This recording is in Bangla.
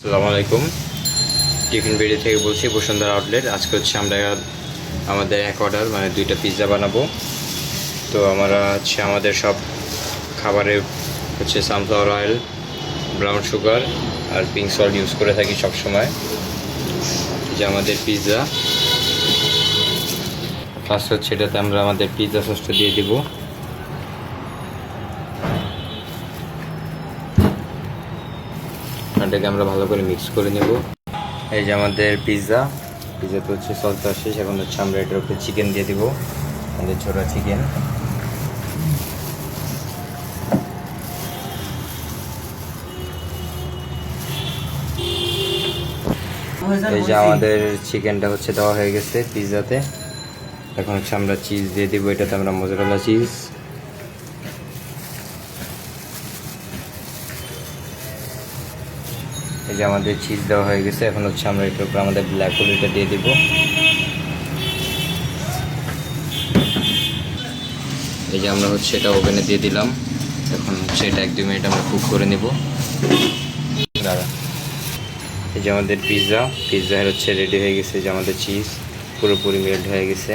আসসালামু আলাইকুম। টিফিন বেড়ি থেকে বলছি, বসুন্ধরা আউটলেট। আজকে হচ্ছে আমরা আমাদের এক অর্ডার মানে 2টা পিৎজা বানাবো। তো আমরা হচ্ছে আমাদের সব খাবারে হচ্ছে সানফ্লাওয়ার অয়েল, ব্রাউন সুগার আর পিঙ্ক সল্ট ইউজ করে থাকি সব সময়। যে আমাদের পিৎজা ফার্স্ট হচ্ছে এটাতে আমরা আমাদের পিৎজা সসটা দিয়ে দিব। এটাকে আমরা ভালো করে মিক্স করে নেব। এই যে আমাদের পিৎজাতে হচ্ছে সসটা শেষ। এখন হচ্ছে আমরা এটার উপরে চিকেন দিয়ে দিব, আমাদের ছোটো চিকেন। এই যে আমাদের চিকেনটা হচ্ছে দেওয়া হয়ে গেছে পিৎজাতে। এখন হচ্ছে আমরা চিজ দিয়ে দিব, এটাতে আমরা মোজারেলা চিজ। এই যে আমাদের চিজ দেওয়া হয়ে গেছে। এখন হচ্ছে আমরা এটার উপরে আমাদের ব্ল্যাক অলিভটা দিয়ে দিব। এই যে আমরা হচ্ছে এটা ওভেনে দিয়ে দিলাম। এখন হচ্ছে এটা 1-2 মিনিট আমরা কুক করে নেব। এই যে আমাদের পিৎজা হচ্ছে রেডি হয়ে গেছে। যে আমাদের চিজ পুরোপুরি মেল্ট হয়ে গেছে।